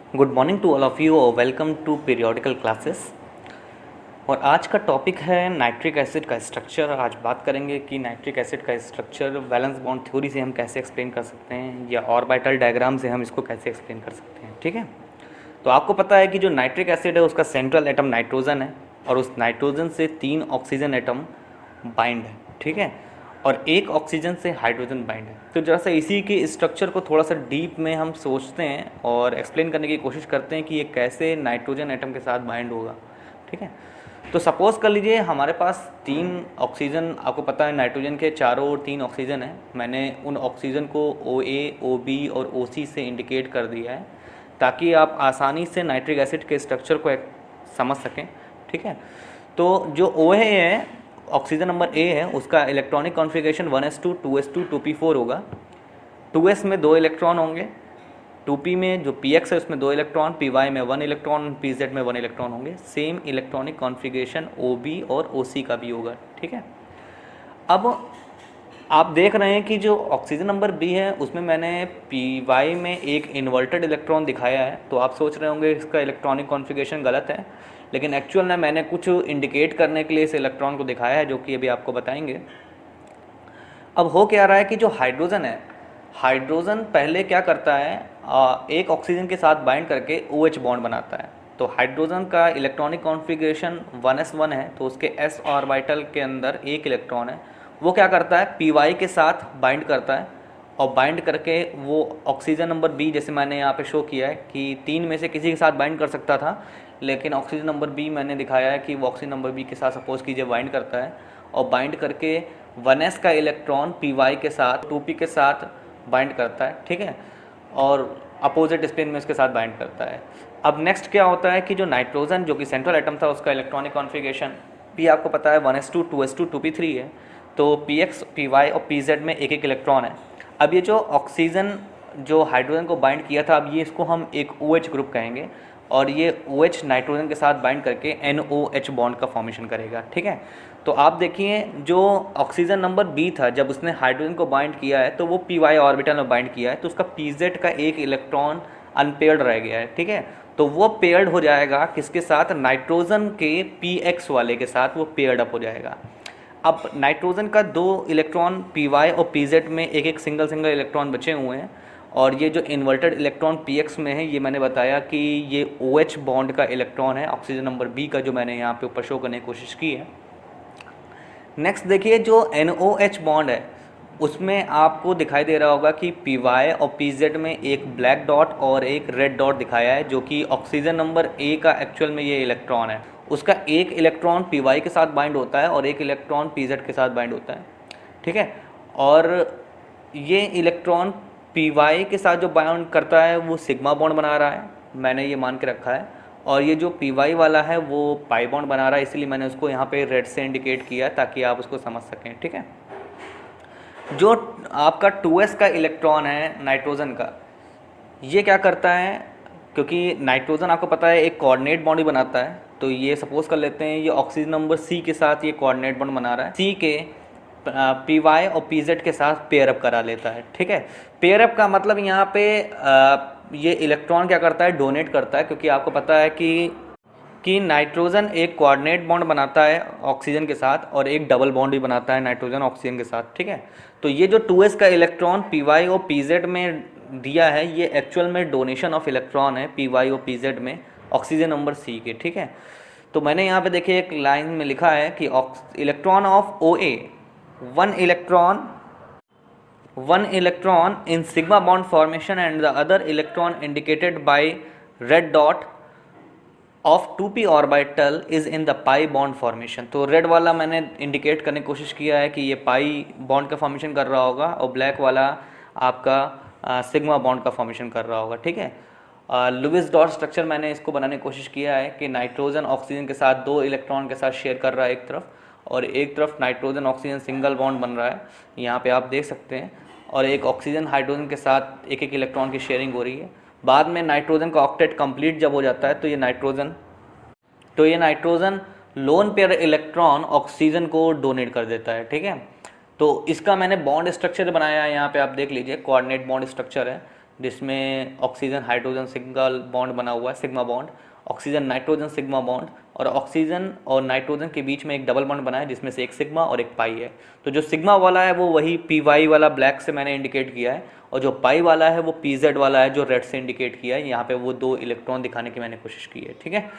Good morning to all of you और welcome to periodical classes. और आज का टॉपिक है नाइट्रिक एसिड का स्ट्रक्चर। आज बात करेंगे कि नाइट्रिक एसिड का स्ट्रक्चर वैलेंस बॉन्ड थ्योरी से हम कैसे एक्सप्लेन कर सकते हैं या ऑर्बिटल डायग्राम से हम इसको कैसे एक्सप्लेन कर सकते हैं। ठीक है, तो आपको पता है कि जो नाइट्रिक एसिड है उसका सेंट्रल एटम नाइट्रोजन है और उस नाइट्रोजन से 3 ऑक्सीजन एटम बाइंड है। ठीक है, और एक ऑक्सीजन से हाइड्रोजन बाइंड है। तो जरा सा इसी के स्ट्रक्चर को थोड़ा सा डीप में हम सोचते हैं और एक्सप्लेन करने की कोशिश करते हैं कि ये कैसे नाइट्रोजन एटम के साथ बाइंड होगा। ठीक है, तो सपोज़ कर लीजिए हमारे पास 3 ऑक्सीजन, आपको पता है नाइट्रोजन के चारों ओर 3 ऑक्सीजन है। मैंने उन ऑक्सीजन को OA, OB और OC से इंडिकेट कर दिया है ताकि आप आसानी से नाइट्रिक एसिड के स्ट्रक्चर को समझ सकें। ठीक है, तो जो OA है, ऑक्सीजन नंबर A है, उसका electronic configuration 1s2 2s2 2p4 होगा। 2s में 2 इलेक्ट्रॉन होंगे, 2p में जो px है उसमें 2 इलेक्ट्रॉन, py में 1 इलेक्ट्रॉन, pz में 1 इलेक्ट्रॉन होंगे। सेम इलेक्ट्रॉनिक कॉन्फ़िगरेशन OB और OC का भी होगा। ठीक है, अब आप देख रहे हैं कि जो ऑक्सीजन नंबर B है उसमें मैंने py में एक इन्वर्टेड इलेक्ट्रॉन दिखाया है। तो आप सोच रहे होंगे इसका इलेक्ट्रॉनिक कॉन्फ़िगरेशन गलत है, लेकिन एक्चुअल में मैंने कुछ इंडिकेट करने के लिए इस इलेक्ट्रॉन को दिखाया है जो कि अभी आपको बताएंगे। अब हो क्या रहा है कि जो हाइड्रोजन है, हाइड्रोजन पहले क्या करता है, एक ऑक्सीजन के साथ बाइंड करके OH बॉन्ड बनाता है। तो हाइड्रोजन का इलेक्ट्रॉनिक कॉन्फ़िगरेशन 1s1 है, तो उसके s ऑर्बिटल के अंदर एक इलेक्ट्रॉन है। वो क्या करता है, py के साथ बाइंड करता है और बाइंड करके वो ऑक्सीजन नंबर B, जैसे मैंने यहाँ पे शो किया है कि 3 में से किसी के साथ बाइंड कर सकता था, लेकिन ऑक्सीजन नंबर B मैंने दिखाया है कि वो ऑक्सीजन नंबर B के साथ सपोज कीजिए बाइंड करता है और बाइंड करके 1s का इलेक्ट्रॉन py के साथ 2p के साथ बाइंड करता है। ठीक है, और अपोजिट स्पिन में उसके साथ बाइंड करता है। अब नेक्स्ट क्या होता है कि जो नाइट्रोजन जो कि सेंट्रल एटम था उसका इलेक्ट्रॉनिक कॉन्फ़िगरेशन P आपको पता है 1s2 2s2 2p3 है। तो px, py और pz में एक एक इलेक्ट्रॉन है। अब ये जो ऑक्सीजन जो हाइड्रोजन को बाइंड किया था, अब ये इसको हम एक OH ग्रुप कहेंगे और ये OH नाइट्रोजन के साथ बाइंड करके NOH बॉन्ड का फॉर्मेशन करेगा। ठीक है, तो आप देखिए जो ऑक्सीजन नंबर B था, जब उसने हाइड्रोजन को बाइंड किया है तो वो py ऑर्बिटल में बाइंड किया है, तो उसका pz का एक इलेक्ट्रॉन अनपेयर्ड रह गया है। ठीक है, तो वो पेयर्ड हो जाएगा किसके साथ, नाइट्रोजन के px वाले के साथ वो पेयर्ड अप हो जाएगा। अब नाइट्रोजन का 2 इलेक्ट्रॉन py और pz में एक एक सिंगल इलेक्ट्रॉन बचे हुए हैं और ये जो इन्वर्टेड इलेक्ट्रॉन px में है, ये मैंने बताया कि ये OH बॉन्ड का इलेक्ट्रॉन है ऑक्सीजन नंबर B का, जो मैंने यहाँ पे ऊपर शो करने की कोशिश की है। नेक्स्ट देखिए जो NOH बॉन्ड है उसमें आपको दिखाई दे रहा होगा कि py और pz में एक ब्लैक डॉट और एक रेड डॉट दिखाया है, जो कि ऑक्सीजन नंबर A का एक्चुअल में ये इलेक्ट्रॉन है। उसका एक इलेक्ट्रॉन py के साथ बाइंड होता है और एक इलेक्ट्रॉन pz के साथ बाइंड होता है। ठीक है, और ये इलेक्ट्रॉन py के साथ जो बाइंड करता है वो सिग्मा बॉन्ड बना रहा है, मैंने ये मान के रखा है। और ये जो py वाला है वो पाई बॉन्ड बना रहा है, इसलिए मैंने उसको यहाँ पे रेड से इंडिकेट किया ताकि आप उसको समझ सकें। ठीक है, जो आपका 2s का इलेक्ट्रॉन है नाइट्रोजन का, ये क्या करता है, क्योंकि नाइट्रोजन आपको पता है एक कोऑर्डिनेट बॉन्ड भी बनाता है, तो ये सपोज कर लेते हैं ये ऑक्सीजन नंबर C के साथ ये कोऑर्डिनेट बॉन्ड बना रहा है, C के py और pz के साथ पेयर अप करा लेता है। ठीक है, पेयर अप का मतलब यहाँ पे ये इलेक्ट्रॉन क्या करता है, डोनेट करता है, क्योंकि आपको पता है कि नाइट्रोजन एक कोऑर्डिनेट बॉन्ड बनाता है ऑक्सीजन के साथ और एक डबल बॉन्ड भी बनाता है नाइट्रोजन ऑक्सीजन के साथ। ठीक है, तो ये जो 2s का इलेक्ट्रॉन py और pz में दिया है, ये एक्चुअल में डोनेशन ऑफ इलेक्ट्रॉन है py और pz में ऑक्सीजन नंबर C के। ठीक है, तो मैंने यहाँ पे देखिए एक लाइन में लिखा है कि electron of OA, one electron in sigma bond formation and the other electron indicated by red dot of 2p orbital is in the pi bond formation। तो रेड वाला मैंने इंडिकेट करने की कोशिश किया है कि ये पाई बॉन्ड का फॉर्मेशन कर रहा होगा और ब्लैक वाला आपका सिग्मा बॉन्ड का फॉर्मेशन कर रहा होगा। ठीक है, लुईस डॉट स्ट्रक्चर मैंने इसको बनाने की कोशिश किया है कि नाइट्रोजन ऑक्सीजन के साथ 2 इलेक्ट्रॉन के साथ शेयर कर रहा है एक तरफ, और एक तरफ नाइट्रोजन ऑक्सीजन सिंगल बॉन्ड बन रहा है, यहाँ पे आप देख सकते हैं, और एक ऑक्सीजन हाइड्रोजन के साथ एक एक इलेक्ट्रॉन की शेयरिंग हो रही है। बाद में नाइट्रोजन का ऑक्टेट कंप्लीट जब हो जाता है तो ये nitrogen lone pair electron oxygen को डोनेट कर देता है। ठीक है, तो इसका मैंने बॉन्ड स्ट्रक्चर बनाया है, यहाँ पे आप देख लीजिए कोऑर्डिनेट बॉन्ड स्ट्रक्चर है। जिसमें ऑक्सीजन हाइड्रोजन सिंगल बॉन्ड बना हुआ है, sigma bond, oxygen nitrogen sigma bond, और ऑक्सीजन और नाइट्रोजन के बीच में एक डबल बॉन्ड बना है जिसमें से एक सिग्मा और एक पाई है। तो जो सिग्मा वाला है वो वही पी वाई वाला ब्लैक से मैंने इंडिकेट किया है, और जो पाई वाला है वो पी जेड वाला है जो रेड से इंडिकेट किया है। यहाँ पे वो 2 इलेक्ट्रॉन दिखाने की मैंने कोशिश की है, ठीक है।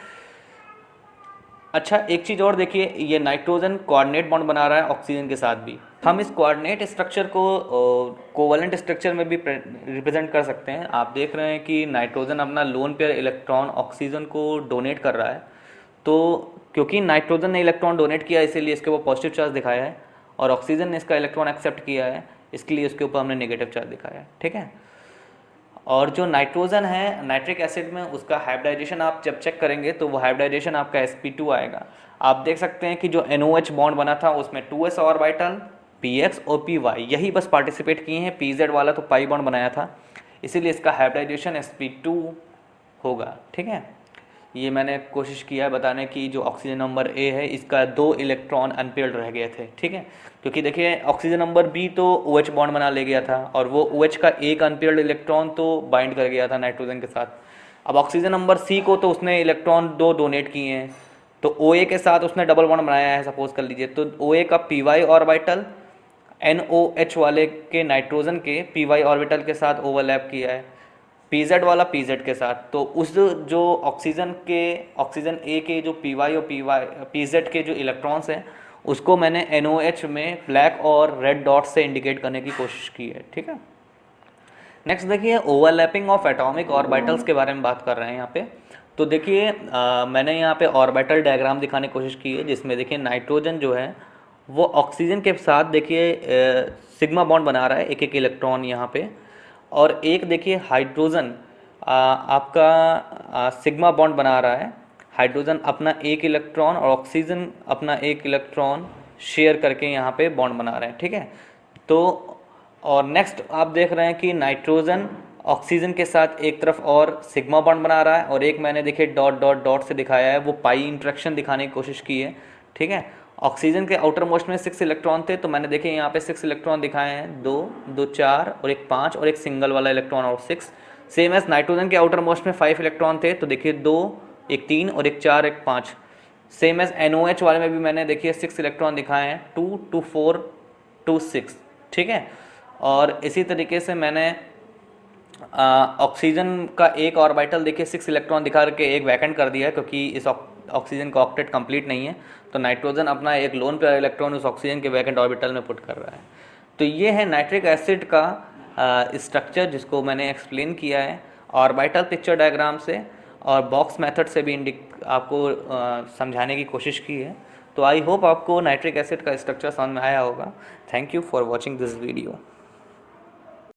अच्छा, एक चीज़ और देखिए, ये नाइट्रोजन कोऑर्डिनेट बॉन्ड बना रहा है ऑक्सीजन के साथ भी। हम इस कोऑर्डिनेट स्ट्रक्चर को कोवलेंट स्ट्रक्चर में भी रिप्रेजेंट कर सकते हैं। आप देख रहे हैं कि नाइट्रोजन अपना लोन पेयर इलेक्ट्रॉन ऑक्सीजन को डोनेट कर रहा है, तो क्योंकि नाइट्रोजन ने इलेक्ट्रॉन डोनेट किया इसलिए इसके ऊपर पॉजिटिव चार्ज दिखाया है, और ऑक्सीजन ने इसका इलेक्ट्रॉन एक्सेप्ट किया है इसके लिए इसके ऊपर हमने नेगेटिव चार्ज दिखाया है, ठीक है। और जो नाइट्रोजन है नाइट्रिक एसिड में, उसका हाइब्रिडाइजेशन आप जब चेक करेंगे तो वो हाइब्रिडाइजेशन आपका sp2 आएगा। आप देख सकते हैं कि जो NOH बॉन्ड बना था उसमें 2s ऑर्बिटल, px और py यही बस पार्टिसिपेट किए हैं, pz वाला तो पाई बॉन्ड बनाया था, इसीलिए इसका हाइब्रिडाइजेशन sp2 होगा, ठीक है। ये मैंने कोशिश किया है बताने की जो ऑक्सीजन नंबर A है इसका 2 इलेक्ट्रॉन अनपेयर्ड रह गए थे, ठीक है। क्योंकि देखिए ऑक्सीजन नंबर B तो OH बॉन्ड बना ले गया था, और वो OH का एक अनपेयर्ड इलेक्ट्रॉन तो बाइंड कर गया था नाइट्रोजन के साथ। अब ऑक्सीजन नंबर C को तो उसने इलेक्ट्रॉन 2 डोनेट किए हैं, तो OA के साथ उसने डबल बॉन्ड बनाया है सपोज कर लीजिए, तो OA का py ऑर्बिटल NOH वाले के नाइट्रोजन के py ऑर्बिटल के साथ ओवरलैप किया है, pz वाला pz के साथ। तो उस जो ऑक्सीजन A के जो py और pz के जो इलेक्ट्रॉन्स हैं उसको मैंने NOH में ब्लैक और रेड डॉट से इंडिकेट करने की कोशिश की है, ठीक है। नेक्स्ट देखिए, ओवरलैपिंग ऑफ एटॉमिक ऑर्बिटल्स के बारे में बात कर रहे हैं यहाँ पे। तो देखिए मैंने यहाँ पे ऑर्बिटल डायग्राम दिखाने की कोशिश की है, जिसमें देखिए नाइट्रोजन जो है वो ऑक्सीजन के साथ देखिए सिग्मा बॉन्ड बना रहा है, एक एक इलेक्ट्रॉन यहाँ पे, और एक देखिए हाइड्रोजन आपका सिग्मा बॉन्ड बना रहा है। हाइड्रोजन अपना एक इलेक्ट्रॉन और ऑक्सीजन अपना एक इलेक्ट्रॉन शेयर करके यहाँ पे बॉन्ड बना रहे हैं, ठीक है। तो और नेक्स्ट आप देख रहे हैं कि नाइट्रोजन ऑक्सीजन के साथ एक तरफ और सिग्मा बॉन्ड बना रहा है, और एक मैंने देखिए डॉट डॉट डॉट से दिखाया है, वो पाई इंट्रैक्शन दिखाने की कोशिश की है, ठीक है। ऑक्सीजन के आउटर मोस्ट में 6 इलेक्ट्रॉन थे, तो मैंने देखे यहाँ पे 6 इलेक्ट्रॉन दिखाए हैं, 2 2 4 और एक 5 और एक सिंगल वाला इलेक्ट्रॉन और 6। सेम एज नाइट्रोजन के आउटर मोस्ट में 5 इलेक्ट्रॉन थे, तो देखिए 2 एक 3 और एक 4 एक 5। सेम एज NOH वाले में भी मैंने देखिए 6 इलेक्ट्रॉन दिखाए हैं, 2 2 4 2 6, ठीक है। और इसी तरीके से मैंने ऑक्सीजन का एक ऑर्बिटल देखिए 6 इलेक्ट्रॉन दिखा के एक वैकेंट कर दिया है, क्योंकि इस ऑक्सीजन का ऑक्टेट कंप्लीट नहीं है, तो नाइट्रोजन अपना एक लोन पेयर इलेक्ट्रॉन उस ऑक्सीजन के वैकेंट ऑर्बिटल में पुट कर रहा है। तो ये है नाइट्रिक एसिड का स्ट्रक्चर, जिसको मैंने एक्सप्लेन किया है ऑर्बिटल पिक्चर डायग्राम से और बॉक्स मेथड से भी आपको समझाने की कोशिश की है। तो आई होप आपको नाइट्रिक एसिड का स्ट्रक्चर समझ में आया होगा। Thank you for watching this video.